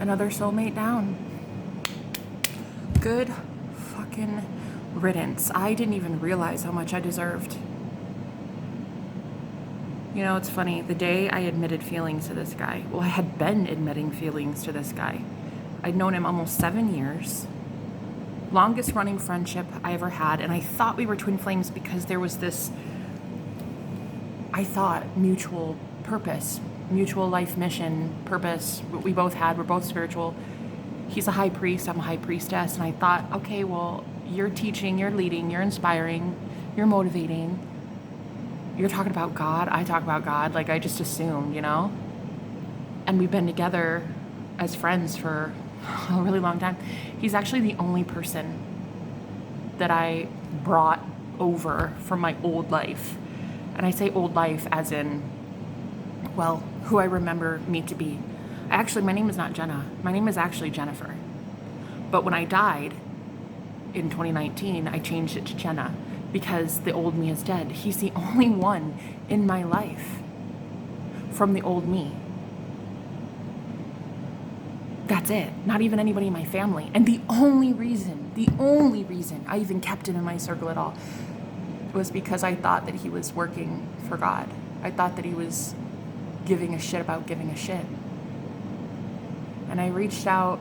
Another soulmate down. Good fucking riddance. I didn't even realize how much I deserved. You know, it's funny. The day I admitted feelings to this guy, well, I had been admitting feelings to this guy. I'd known him almost 7 years. Longest running friendship I ever had. And I thought we were twin flames because there was this, I thought, mutual purpose, mutual life mission, purpose. We both had, we're both spiritual. He's a high priest, I'm a high priestess. And I thought, okay, well, you're teaching, you're leading, you're inspiring, you're motivating. You're talking about God, I talk about God. Like, I just assumed, you know? And we've been together as friends for a really long time. He's actually the only person that I brought over from my old life. And I say old life as in, well, who I remember me to be. Actually, my name is not Jenna. My name is actually Jennifer. But when I died in 2019, I changed it to Jenna because the old me is dead. He's the only one in my life from the old me. That's it. Not even anybody in my family. And the only reason I even kept him in my circle at all was because I thought that he was working for God. I thought that he was giving a shit about giving a shit. And I reached out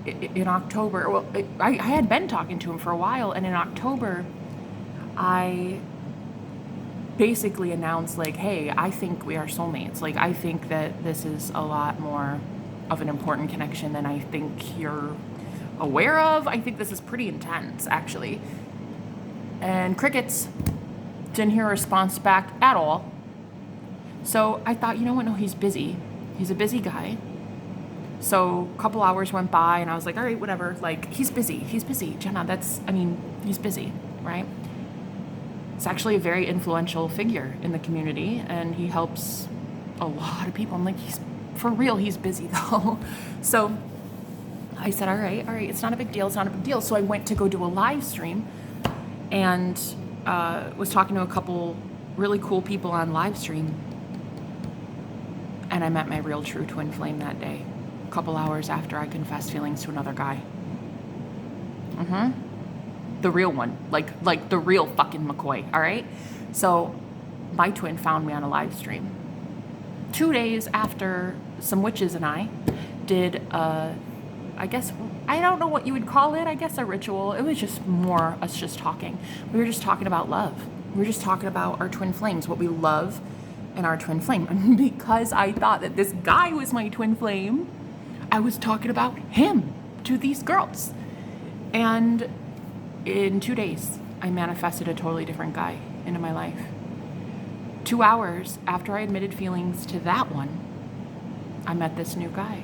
in October. Well, I had been talking to him for a while, and in October, I basically announced, like, hey, I think we are soulmates. Like, I think that this is a lot more of an important connection than I think you're aware of. I think this is pretty intense, actually. And crickets. Didn't hear a response back at all. So I thought, you know what? No, he's busy. He's a busy guy. So a couple hours went by and I was like, all right, whatever. Like, he's busy. Jenna, he's busy, right? It's actually a very influential figure in the community and he helps a lot of people. I'm like, for real, he's busy though. So I said, all right, it's not a big deal. So I went to go do a live stream and was talking to a couple really cool people on live stream. And I met my real true twin flame that day, a couple hours after I confessed feelings to another guy. The real one, like the real fucking McCoy, all right? So my twin found me on a live stream. 2 days after some witches and I did, I guess, I don't know what you would call it, I guess a ritual. It was just more us just talking. We were just talking about love. We were just talking about our twin flames, what we love in our twin flame. And because I thought that this guy was my twin flame, I was talking about him to these girls. And in 2 days, I manifested a totally different guy into my life. 2 hours after I admitted feelings to that one, I met this new guy.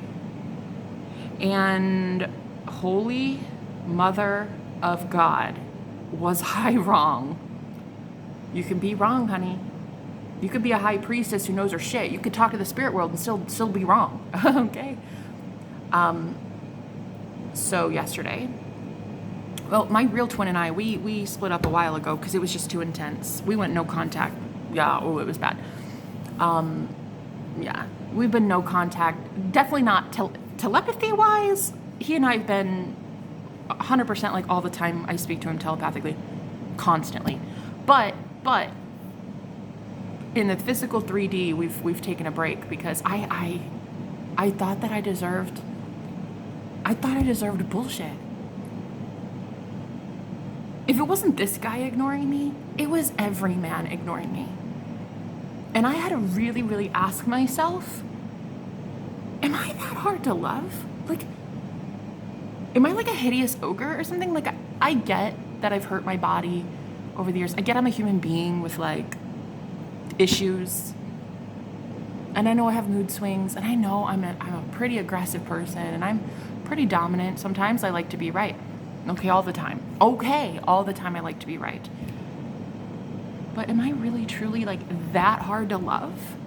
And holy mother of God, was I wrong? You can be wrong, honey. You could be a high priestess who knows her shit. You could talk to the spirit world and still be wrong. Okay? So yesterday, well, my real twin and I, we split up a while ago because it was just too intense. We went no contact. Yeah, it was bad. Yeah, we've been no contact. Definitely not telepathy-wise. He and I have been 100% like all the time. I speak to him telepathically, constantly. But in the physical 3D, we've taken a break because I thought that I deserved bullshit. If it wasn't this guy ignoring me, it was every man ignoring me. And I had to really, really ask myself, am I that hard to love? Like, am I like a hideous ogre or something? Like, I get that I've hurt my body over the years. I get I'm a human being with, like, issues. And I know I have mood swings. And I know I'm a pretty aggressive person. And I'm pretty dominant. Sometimes I like to be right. Okay, all the time I like to be right. But am I really, truly, like, that hard to love?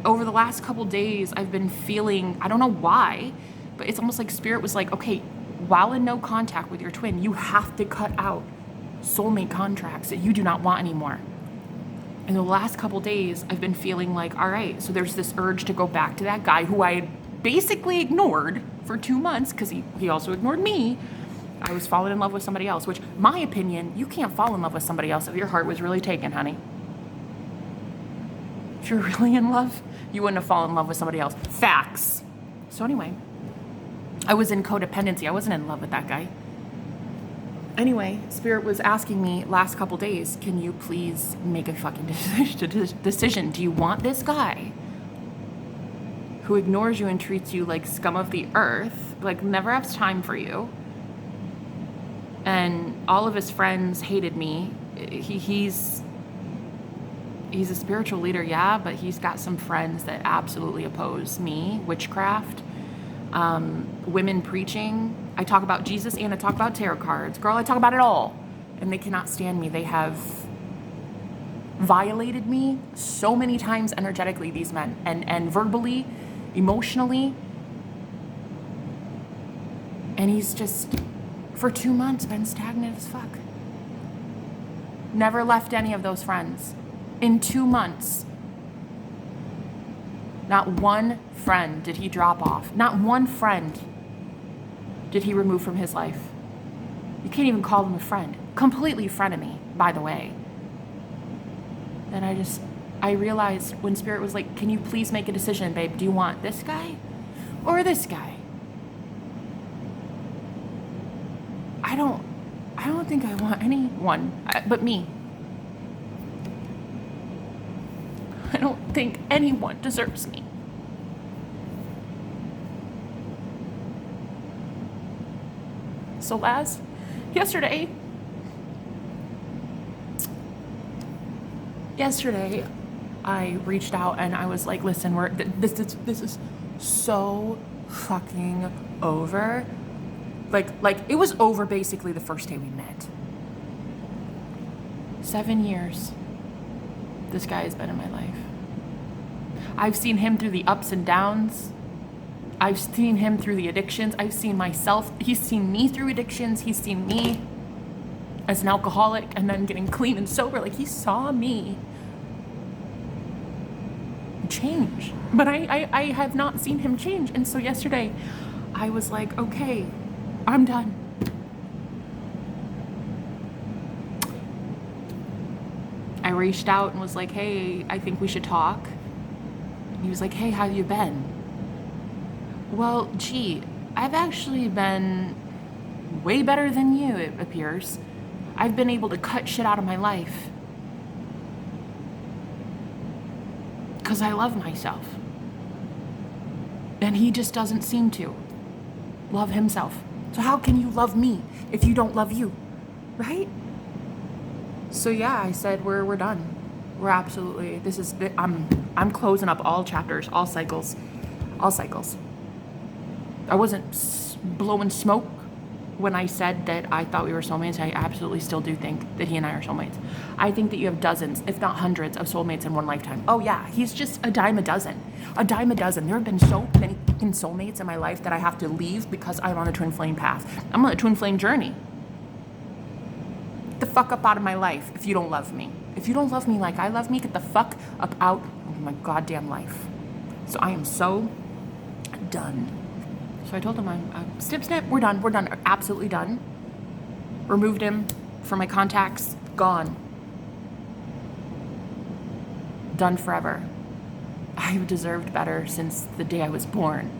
Over the last couple days, I've been feeling, I don't know why, but it's almost like spirit was like, okay, while in no contact with your twin, you have to cut out soulmate contracts that you do not want anymore. in the last couple days, I've been feeling like, all right, so there's this urge to go back to that guy who I had basically ignored for 2 months because he also ignored me. I was falling in love with somebody else, which, my opinion, you can't fall in love with somebody else if your heart was really taken, honey. If you're really in love, you wouldn't have fallen in love with somebody else. Facts. So anyway, I was in codependency. I wasn't in love with that guy. Anyway, Spirit was asking me last couple days, can you please make a fucking decision? Do you want this guy who ignores you and treats you like scum of the earth, like never has time for you, and all of his friends hated me? He's a spiritual leader, yeah, but he's got some friends that absolutely oppose me. Witchcraft, women preaching. I talk about Jesus and I talk about tarot cards. Girl, I talk about it all. And they cannot stand me. They have violated me so many times energetically, these men, and verbally, emotionally. And he's just, for 2 months, been stagnant as fuck. Never left any of those friends. In 2 months. Not one friend did he drop off. Not one friend did he remove from his life. You can't even call him a friend. Completely frenemy, by the way. And I realized when Spirit was like, can you please make a decision, babe? Do you want this guy or this guy? I don't think I want anyone but me. I don't think anyone deserves me. So yesterday, I reached out and I was like, listen, this is so fucking over. Like it was over basically the first day we met. 7 years this guy has been in my life. I've seen him through the ups and downs. I've seen him through the addictions. I've seen myself. He's seen me through addictions. He's seen me as an alcoholic and then getting clean and sober. Like, he saw me change. But I have not seen him change. And so yesterday, I was like, okay, I'm done. I reached out and was like, hey, I think we should talk. And he was like, hey, how you been? Well, gee, I've actually been way better than you, it appears. I've been able to cut shit out of my life. Because I love myself. And he just doesn't seem to love himself. So how can you love me if you don't love you? Right? So yeah, I said we're done. We're absolutely, I'm closing up all chapters, all cycles. I wasn't blowing smoke when I said that I thought we were soulmates. I absolutely still do think that he and I are soulmates. I think that you have dozens, if not hundreds, of soulmates in one lifetime. Oh yeah, he's just a dime a dozen. A dime a dozen. There have been so many fucking soulmates in my life that I have to leave because I'm on a twin flame path. I'm on a twin flame journey. Get the fuck up out of my life if you don't love me. If you don't love me like I love me, get the fuck up out of my goddamn life. So I am so done. So I told him, I'm snip, we're done, absolutely done. Removed him from my contacts, gone. Done forever. I've deserved better since the day I was born.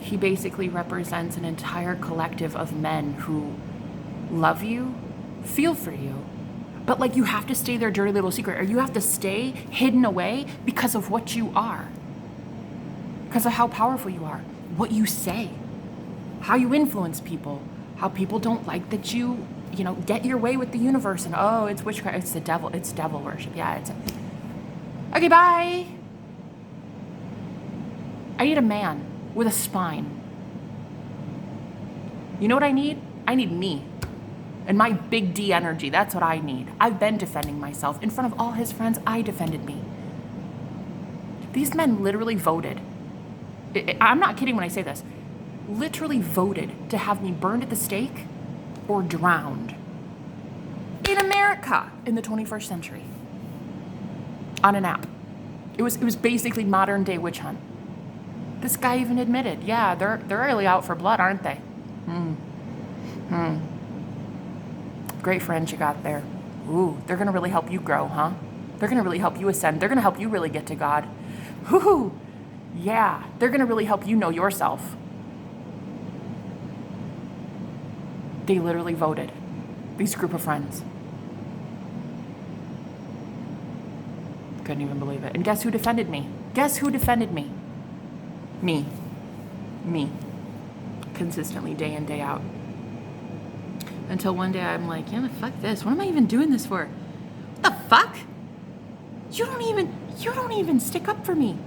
He basically represents an entire collective of men who love you, feel for you, but like you have to stay their dirty little secret, or you have to stay hidden away because of what you are. Because of how powerful you are, what you say, how you influence people, how people don't like that you get your way with the universe, and oh, it's witchcraft, it's the devil, it's devil worship. Yeah, okay, bye. I need a man with a spine. You know what I need? I need me. And my big D energy, that's what I need. I've been defending myself. In front of all his friends, I defended me. These men literally voted. I'm not kidding when I say this. Literally voted to have me burned at the stake or drowned. In America. America in the 21st century on an app. It was basically modern day witch hunt. This guy even admitted, yeah, they're really out for blood, aren't they? Great friends you got there. Ooh, they're gonna really help you grow, huh? They're gonna really help you ascend. They're gonna help you really get to God. Whoo, yeah, they're gonna really help you know yourself. They literally voted, these group of friends. Couldn't even believe it. And guess who defended me? Guess who defended me? Me. Consistently, day in, day out. Until one day I'm like, yeah, fuck this. What am I even doing this for? What the fuck? You don't even stick up for me.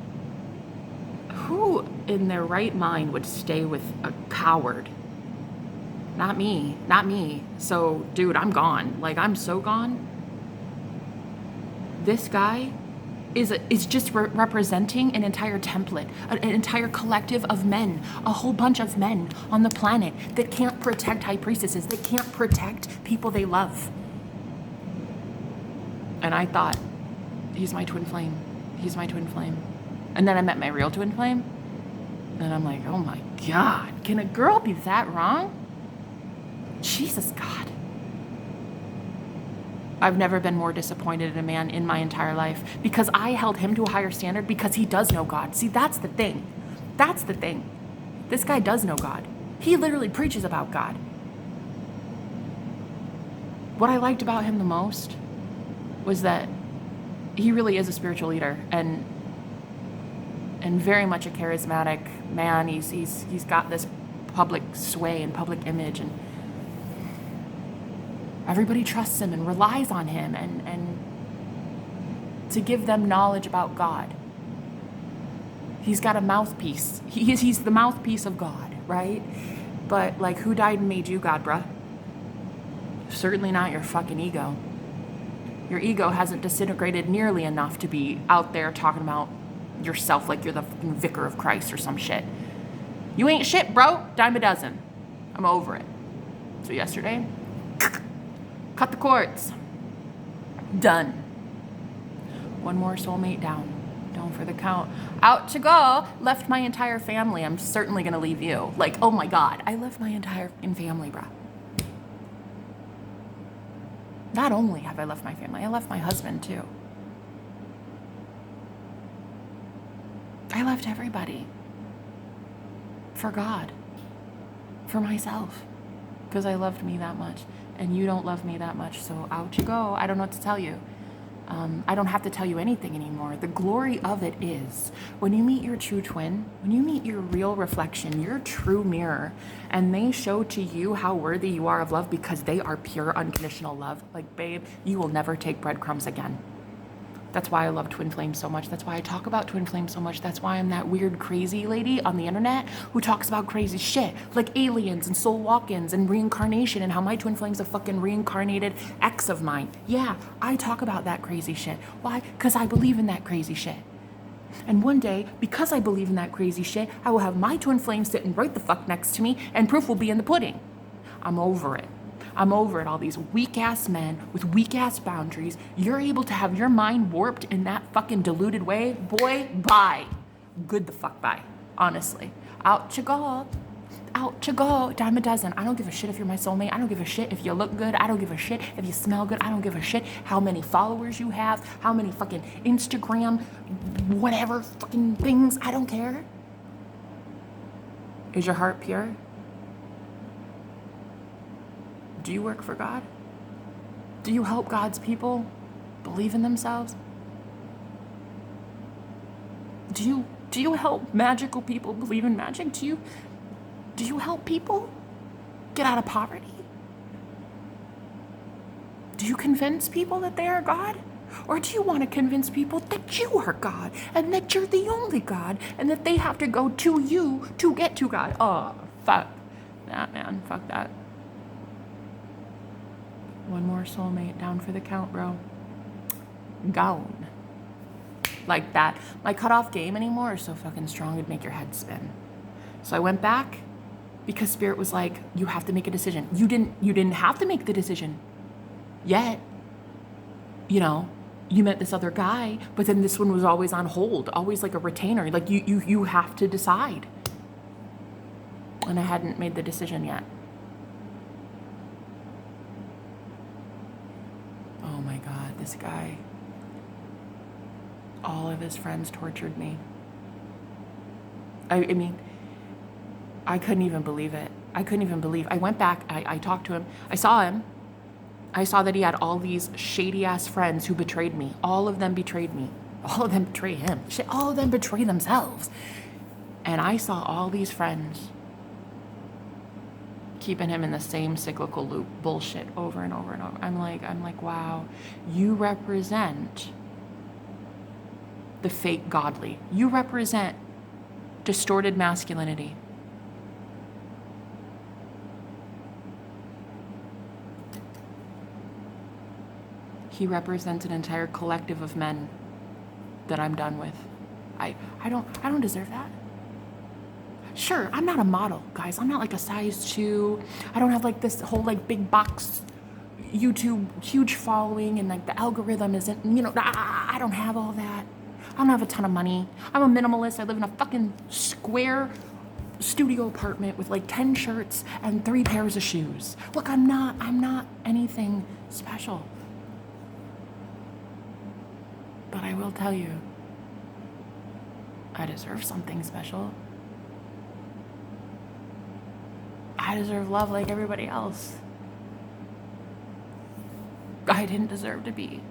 Who in their right mind would stay with a coward? Not me. So, dude, I'm gone. Like, I'm so gone. This guy is just representing an entire template, an entire collective of men, a whole bunch of men on the planet that can't protect high priestesses, that can't protect people they love. And I thought, he's my twin flame. And then I met my real twin flame, and I'm like, oh my God, can a girl be that wrong? Jesus, God. I've never been more disappointed in a man in my entire life because I held him to a higher standard because he does know God. See, that's the thing. This guy does know God. He literally preaches about God. What I liked about him the most was that he really is a spiritual leader and very much a charismatic man. He's got this public sway and public image, and everybody trusts him and relies on him and to give them knowledge about God. He's got a mouthpiece. He's the mouthpiece of God, right? But like, who died and made you God, bruh? Certainly not your fucking ego. Your ego hasn't disintegrated nearly enough to be out there talking about yourself like you're the vicar of Christ or some shit. You ain't shit, bro. Dime a dozen. I'm over it. So yesterday, cut the cords. Done. One more soulmate down for the count. Out to go. Left my entire family. I'm certainly gonna leave you. Like, oh my God, I left my entire family, bruh. Not only have I left my family, I left my husband too. I left everybody. For God. For myself. Because I loved me that much. And you don't love me that much, so out you go. I don't know what to tell you. I don't have to tell you anything anymore. The glory of it is when you meet your true twin, when you meet your real reflection, your true mirror, and they show to you how worthy you are of love because they are pure, unconditional love. Like, babe, you will never take breadcrumbs again. That's why I love twin flames so much. That's why I talk about twin flames so much. That's why I'm that weird, crazy lady on the internet who talks about crazy shit like aliens and soul walk-ins and reincarnation and how my twin flame's a fucking reincarnated ex of mine. Yeah, I talk about that crazy shit. Why? Because I believe in that crazy shit. And one day, because I believe in that crazy shit, I will have my twin flame sitting right the fuck next to me and proof will be in the pudding. I'm over it. I'm over it, all these weak-ass men with weak-ass boundaries. You're able to have your mind warped in that fucking deluded way. Boy, bye. Good the fuck bye, honestly. Out you go. Out you go. Dime a dozen. I don't give a shit if you're my soulmate. I don't give a shit if you look good. I don't give a shit if you smell good. I don't give a shit how many followers you have, how many fucking Instagram, whatever fucking things. I don't care. Is your heart pure? Do you work for God? Do you help God's people believe in themselves? Do you help magical people believe in magic? Do you help people get out of poverty? Do you convince people that they are God? Or do you want to convince people that you are God and that you're the only God and that they have to go to you to get to God? Oh, fuck that, man. Fuck that. One more soulmate down for the count, bro. Gone. Like that. My cutoff game anymore is so fucking strong it'd make your head spin. So I went back because Spirit was like, you have to make a decision. You didn't have to make the decision yet. you met this other guy, but then this one was always on hold, always like a retainer. Like you have to decide. And I hadn't made the decision yet. Oh my God, this guy. All of his friends tortured me. I mean, I couldn't even believe it. I went back, I talked to him. I saw him. I saw that he had all these shady ass friends who betrayed me. All of them betrayed me. All of them betray him. Shit, all of them betray themselves. And I saw all these friends keeping him in the same cyclical loop, bullshit, over and over and over. I'm like, wow, you represent the fake godly. You represent distorted masculinity. He represents an entire collective of men that I'm done with. I don't deserve that. Sure, I'm not a model, guys. I'm not like a size 2. I don't have like this whole like big box YouTube huge following, and like the algorithm isn't, I don't have all that. I don't have a ton of money. I'm a minimalist. I live in a fucking square studio apartment with like 10 shirts and 3 pairs of shoes. Look, I'm not anything special. But I will tell you, I deserve something special. I deserve love like everybody else. I didn't deserve to be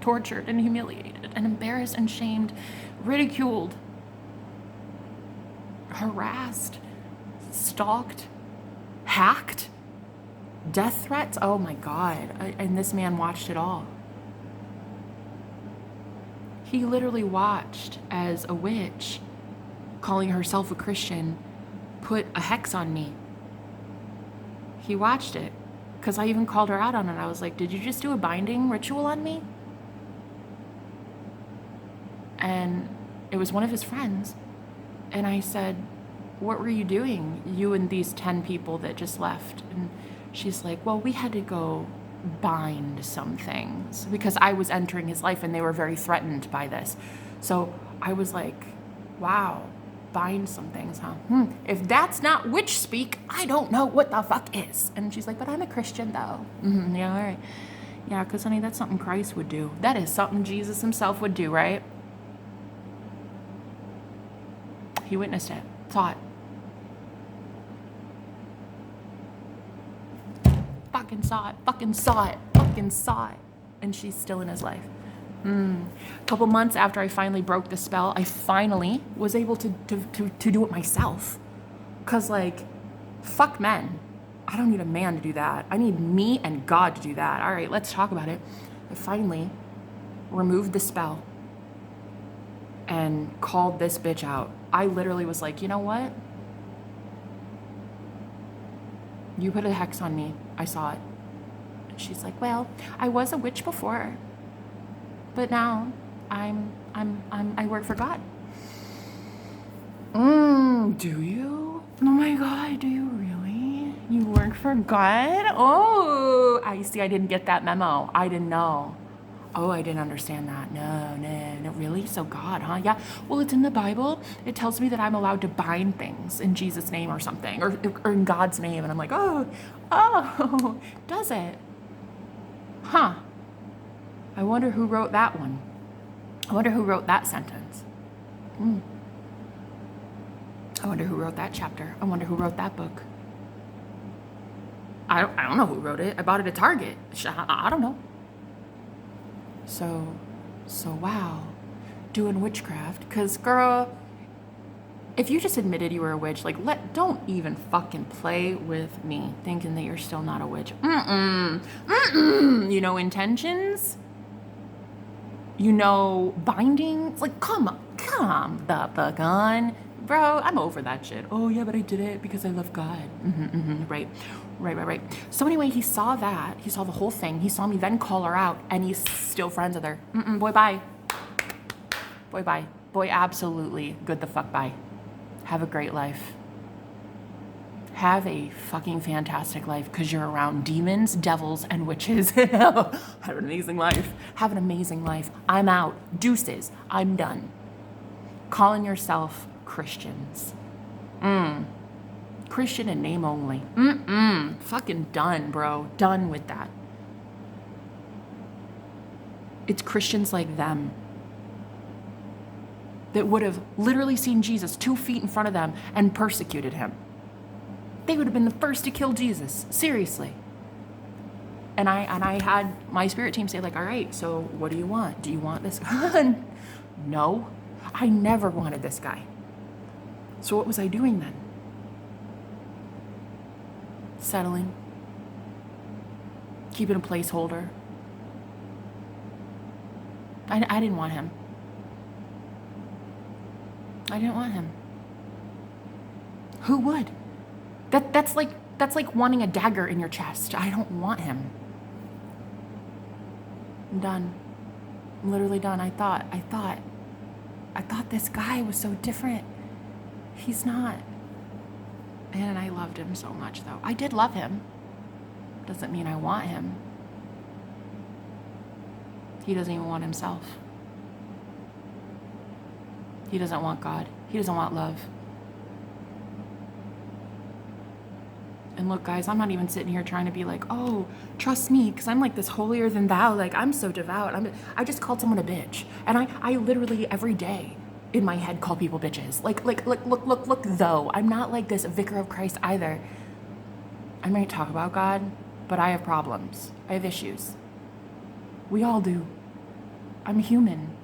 tortured and humiliated and embarrassed and shamed, ridiculed, harassed, stalked, hacked, death threats. Oh my God. And this man watched it all. He literally watched as a witch, calling herself a Christian, put a hex on me. He watched it, because I even called her out on it. I was like, did you just do a binding ritual on me? And it was one of his friends. And I said, what were you doing, you and these 10 people that just left? And she's like, well, we had to go bind some things because I was entering his life and they were very threatened by this. So I was like, wow, bind some things, huh? If that's not witch speak, I don't know what the fuck is. And she's like, but I'm a Christian though. Yeah, all right. Yeah, because honey, that's something Christ would do. That is something Jesus himself would do, right? He witnessed it, saw it. Fucking saw it. And she's still in his life. A couple months after I finally broke the spell, I finally was able to do it myself. Because, like, fuck men. I don't need a man to do that. I need me and God to do that. All right, let's talk about it. I finally removed the spell and called this bitch out. I literally was like, you know what? You put a hex on me. I saw it. And she's like, well, I was a witch before, but now I work for God. Do you? Oh my God, do you really? You work for God? Oh, I see. I didn't get that memo. I didn't know. Oh, I didn't understand that. No, really? So God, huh? Yeah. Well, it's in the Bible. It tells me that I'm allowed to bind things in Jesus' name or something, or in God's name. And I'm like, oh, does it? Huh. I wonder who wrote that one. I wonder who wrote that sentence. I wonder who wrote that chapter. I wonder who wrote that book. I don't know who wrote it. I bought it at Target. I don't know. So wow, doing witchcraft. Because, girl, if you just admitted you were a witch, like, don't even fucking play with me thinking that you're still not a witch. You know intentions? You know bindings? Like, come the fuck on. Bro, I'm over that shit. Oh, yeah, but I did it because I love God. Right. So anyway, he saw that. He saw the whole thing. He saw me then call her out, and he's still friends with her. Boy, bye. Boy, bye. Boy, absolutely. Good the fuck bye. Have a great life. have a fucking fantastic life because you're around demons, devils, and witches. Have an amazing life. Have an amazing life. I'm out. Deuces. I'm done. Calling yourself Christians. Christian in name only. Fucking done, bro. Done with that. It's Christians like them that would have literally seen Jesus 2 feet in front of them and persecuted him. They would have been the first to kill Jesus. Seriously. And I had my spirit team say, like, all right, so what do you want? Do you want this? No, I never wanted this guy. So what was I doing then? Settling. Keeping a placeholder. I didn't want him. I didn't want him. Who would? That's like wanting a dagger in your chest. I don't want him. I'm done. I'm literally done. I thought this guy was so different. He's not. And I loved him so much, though. I did love him. Doesn't mean I want him. He doesn't even want himself. He doesn't want God. He doesn't want love. And look, guys, I'm not even sitting here trying to be like, oh, trust me, because I'm like this holier than thou. Like, I'm so devout. I just called someone a bitch. And I literally every day in my head call people bitches. Look, though. I'm not like this vicar of Christ either. I might talk about God, but I have problems. I have issues. We all do. I'm human.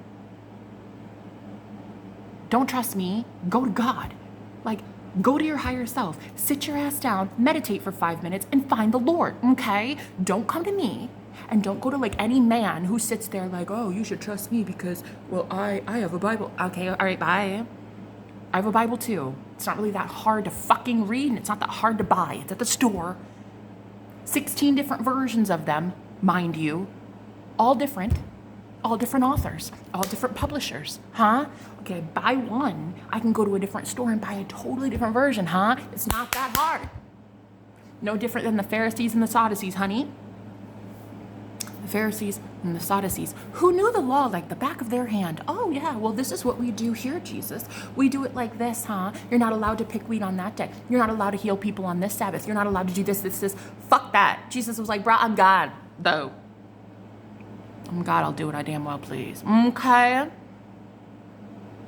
Don't trust me. Go to God. Like, go to your higher self. Sit your ass down, meditate for 5 minutes, and find the Lord, okay? Don't come to me, and don't go to, like, any man who sits there like, oh, you should trust me because, well, I have a Bible. Okay, all right, bye. I have a Bible, too. It's not really that hard to fucking read, and it's not that hard to buy. It's at the store. 16 different versions of them, mind you. All different authors, all different publishers, huh? Okay, buy one. I can go to a different store and buy a totally different version, huh? It's not that hard. No different than the Pharisees and the Sadducees, honey. The Pharisees and the Sadducees, who knew the law like the back of their hand. Oh yeah, well, this is what we do here, Jesus. We do it like this, huh? You're not allowed to pick weed on that day. You're not allowed to heal people on this Sabbath. You're not allowed to do this. Fuck that. Jesus was like, bro, I'm God, though. I'm God, I'll do what I damn well please. Okay?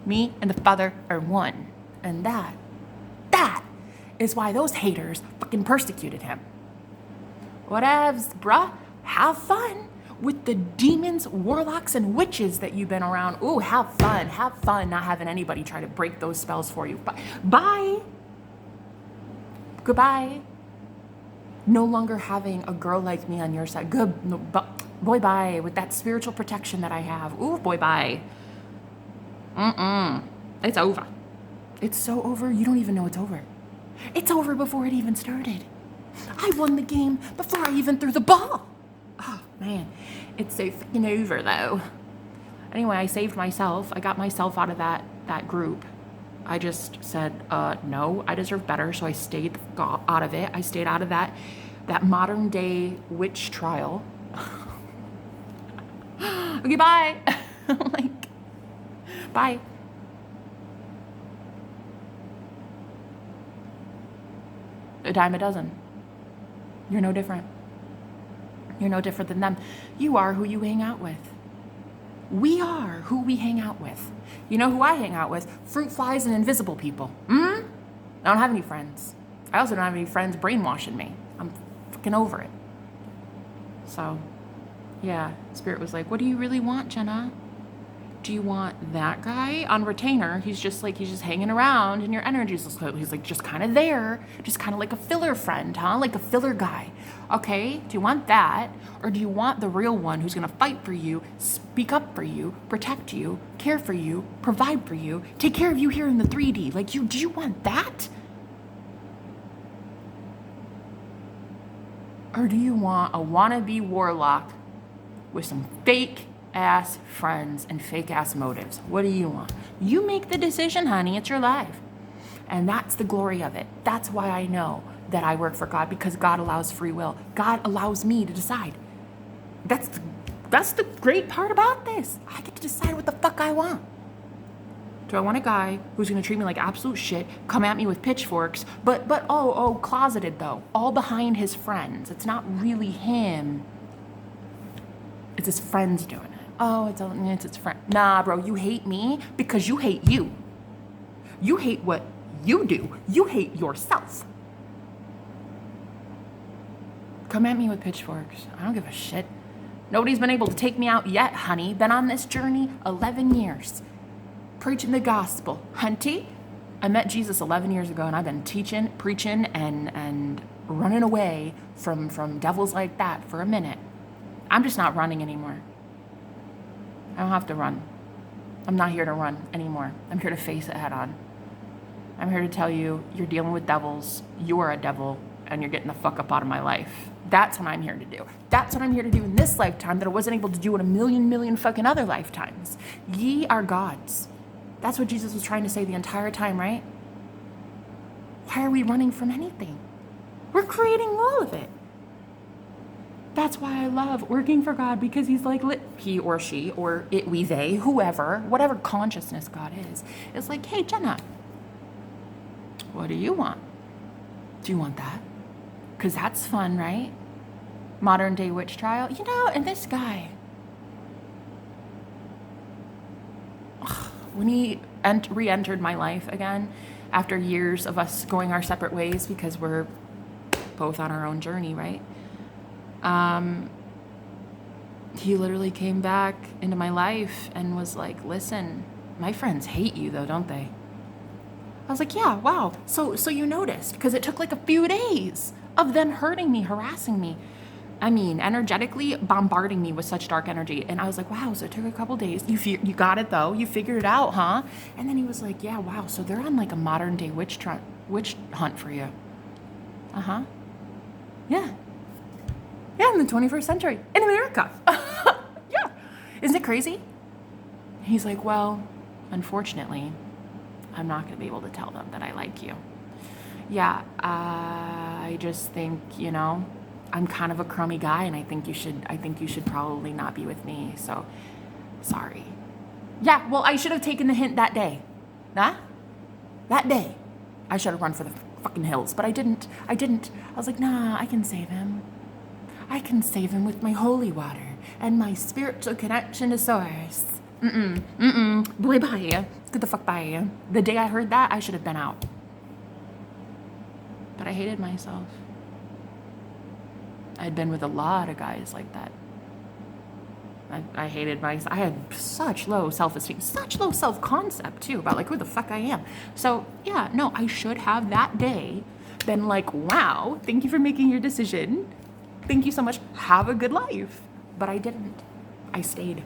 Me and the Father are one. And that is why those haters fucking persecuted him. Whatevs, bruh. Have fun with the demons, warlocks, and witches that you've been around. Ooh, have fun. Have fun not having anybody try to break those spells for you. Bye. Goodbye. No longer having a girl like me on your side. Boy, bye, with that spiritual protection that I have. Ooh, boy, bye. It's over. It's so over, you don't even know it's over. It's over before it even started. I won the game before I even threw the ball. Oh, man. It's so fucking over, though. Anyway, I saved myself. I got myself out of that group. I just said, no, I deserve better, so I stayed out of it. I stayed out of that modern-day witch trial. Okay, bye. Bye. A dime a dozen. You're no different. You're no different than them. You are who you hang out with. We are who we hang out with. You know who I hang out with? Fruit flies and invisible people. I don't have any friends. I also don't have any friends brainwashing me. I'm fucking over it. So, yeah, Spirit was like, what do you really want, Jenna? Do you want that guy on retainer? He's just hanging around and your energy's he's like just kind of there, just kind of like a filler friend, huh? Like a filler guy. Okay, do you want that? Or do you want the real one who's gonna fight for you, speak up for you, protect you, care for you, provide for you, take care of you here in the 3D? Like, do you want that? Or do you want a wannabe warlock with some fake ass friends and fake ass motives? What do you want? You make the decision, honey. It's your life. And that's the glory of it. That's why I know that I work for God because God allows free will. God allows me to decide. That's the great part about this. I get to decide what the fuck I want. Do I want a guy who's going to treat me like absolute shit, come at me with pitchforks, but closeted though, all behind his friends? It's not really him. It's his friends doing it. Oh, it's his friend. Nah, bro, you hate me because you hate you. You hate what you do. You hate yourself. Come at me with pitchforks. I don't give a shit. Nobody's been able to take me out yet, honey. Been on this journey 11 years. Preaching the gospel. Hunty, I met Jesus 11 years ago, and I've been teaching, preaching, and running away from devils like that for a minute. I'm just not running anymore. I don't have to run. I'm not here to run anymore. I'm here to face it head on. I'm here to tell you, you're dealing with devils, you are a devil, and you're getting the fuck up out of my life. That's what I'm here to do. That's what I'm here to do in this lifetime that I wasn't able to do in a million fucking other lifetimes. Ye are gods. That's what Jesus was trying to say the entire time, right? Why are we running from anything? We're creating all of it. That's why I love working for God, because he's like, he or she, or it, we, they, whoever, whatever consciousness God is, it's like, hey, Jenna, what do you want? Do you want that? Because that's fun, right? Modern day witch trial. You know, and this guy, when he re-entered my life again, after years of us going our separate ways because we're both on our own journey, right? He literally came back into my life and was like, listen, my friends hate you though, don't they? I was like, yeah, wow. So you noticed, because it took like a few days of them hurting me, harassing me. I mean, energetically bombarding me with such dark energy. And I was like, wow, so it took a couple days. You got it though. You figured it out, huh? And then he was like, yeah, wow. So they're on like a modern day witch hunt for you. Uh-huh. Yeah. Yeah, in the 21st century, in America. Yeah. Isn't it crazy? He's like, well, unfortunately, I'm not going to be able to tell them that I like you. Yeah, I just think, you know, I'm kind of a crummy guy, and I think you should probably not be with me. So, sorry. Yeah, well, I should have taken the hint that day. Huh? That day. I should have run for the fucking hills, but I didn't. I was like, nah, I can save him. I can save him with my holy water and my spiritual connection to source. Boy, bye. Get the fuck by. The day I heard that, I should have been out. But I hated myself. I'd been with a lot of guys like that. I hated myself. I had such low self-esteem, such low self-concept too, about like who the fuck I am. So yeah, no, I should have that day been like, wow, thank you for making your decision. Thank you so much. Have a good life. But I didn't. I stayed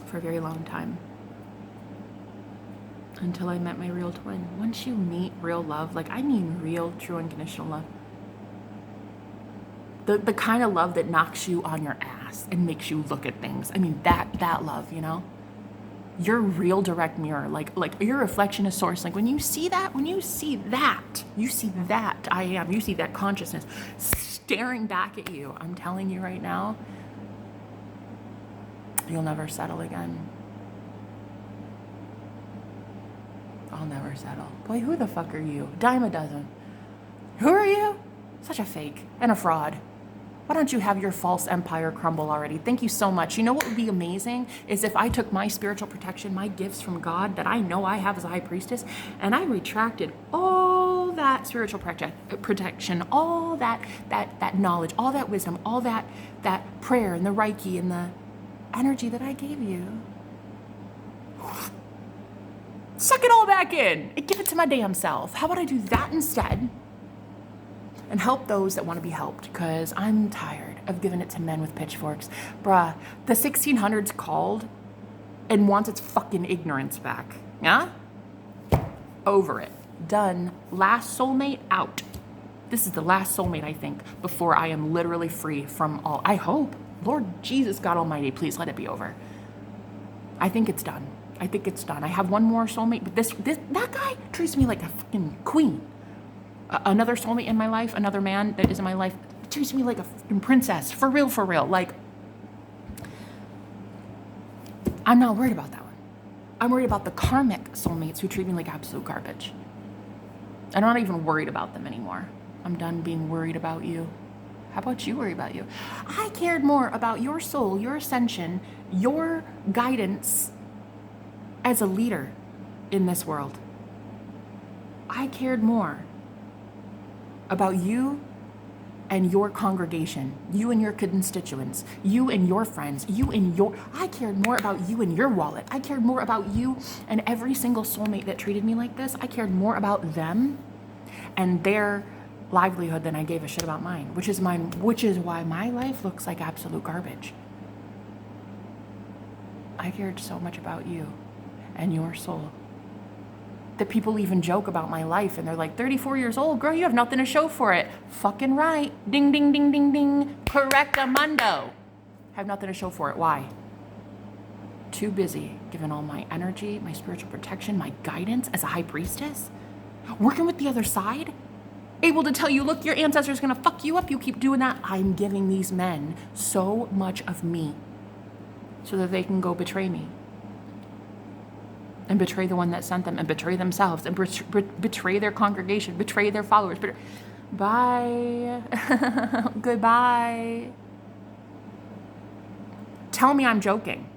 for a very long time. Until I met my real twin. Once you meet real love, like I mean real, true, unconditional love. The kind of love that knocks you on your ass and makes you look at things. I mean, that love, you know? Your real direct mirror, like your reflection is source. Like when you see that I am, you see that consciousness staring back at you. I'm telling you right now, you'll never settle again. I'll never settle. Boy, who the fuck are you? Dime a dozen. Who are you? Such a fake and a fraud. Why don't you have your false empire crumble already? Thank you so much. You know what would be amazing is if I took my spiritual protection, my gifts from God that I know I have as a high priestess, and I retracted all that spiritual protection, all that knowledge, all that wisdom, all that prayer and the Reiki and the energy that I gave you. Suck it all back in and give it to my damn self. How about I do that instead? And help those that want to be helped, because I'm tired of giving it to men with pitchforks. Bruh, the 1600s called and wants its fucking ignorance back. Yeah? Over it. Done. Last soulmate out. This is the last soulmate, I think, before I am literally free from all. I hope. Lord Jesus, God Almighty, please let it be over. I think it's done. I have one more soulmate, but that guy treats me like a fucking queen. Another soulmate in my life, another man that is in my life, treats me like a fucking princess. For real, for real. Like, I'm not worried about that one. I'm worried about the karmic soulmates who treat me like absolute garbage. I'm not even worried about them anymore. I'm done being worried about you. How about you worry about you? I cared more about your soul, your ascension, your guidance as a leader in this world. I cared more about you and your congregation, you and your constituents, you and your friends, I cared more about you and your wallet. I cared more about you and every single soulmate that treated me like this. I cared more about them and their livelihood than I gave a shit about mine, which is why my life looks like absolute garbage. I cared so much about you and your soul that people even joke about my life and they're like, 34 years old, girl, you have nothing to show for it. Fucking right. Ding, ding, ding, ding, ding. Correctamundo. Have nothing to show for it. Why? Too busy giving all my energy, my spiritual protection, my guidance as a high priestess, working with the other side, able to tell you, look, your ancestor's gonna fuck you up. You keep doing that. I'm giving these men so much of me so that they can go betray me. And betray the one that sent them, and betray themselves, and betray their congregation, betray their followers. Bye. Goodbye. Tell me I'm joking.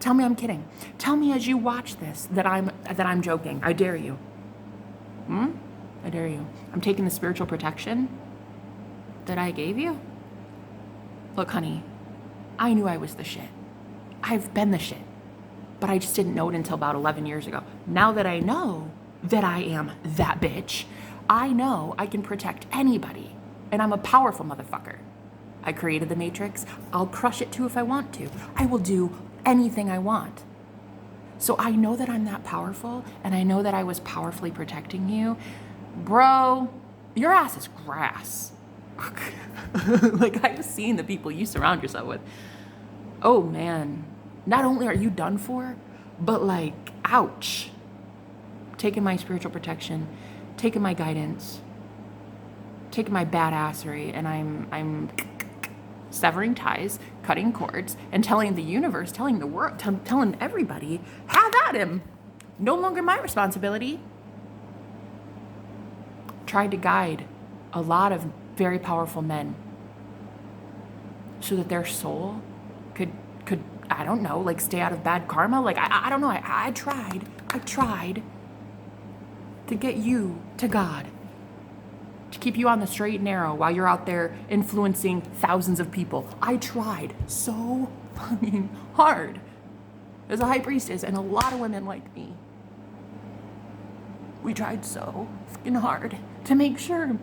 Tell me I'm kidding. Tell me as you watch this that I'm joking. I dare you. I dare you. I'm taking the spiritual protection that I gave you. Look, honey, I knew I was the shit. I've been the shit. But I just didn't know it until about 11 years ago. Now that I know that I am that bitch, I know I can protect anybody. And I'm a powerful motherfucker. I created the Matrix. I'll crush it too if I want to. I will do anything I want. So I know that I'm that powerful, and I know that I was powerfully protecting you. Bro, your ass is grass. Like, I've seen the people you surround yourself with. Oh, man. Not only are you done for, but like, ouch. Taking my spiritual protection, taking my guidance, taking my badassery, and I'm severing ties, cutting cords, and telling the universe, telling the world, telling everybody, have at him. No longer my responsibility. Tried to guide a lot of very powerful men so that their soul could I don't know, like stay out of bad karma. Like, I don't know. I tried to get you to God, to keep you on the straight and narrow while you're out there influencing thousands of people. I tried so fucking hard as a high priestess, and a lot of women like me. We tried so fucking hard to make sure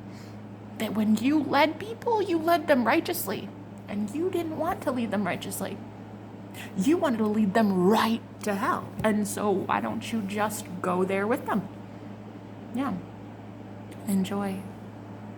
that when you led people, you led them righteously. And you didn't want to lead them righteously. You wanted to lead them right to hell. And so why don't you just go there with them? Yeah. Enjoy.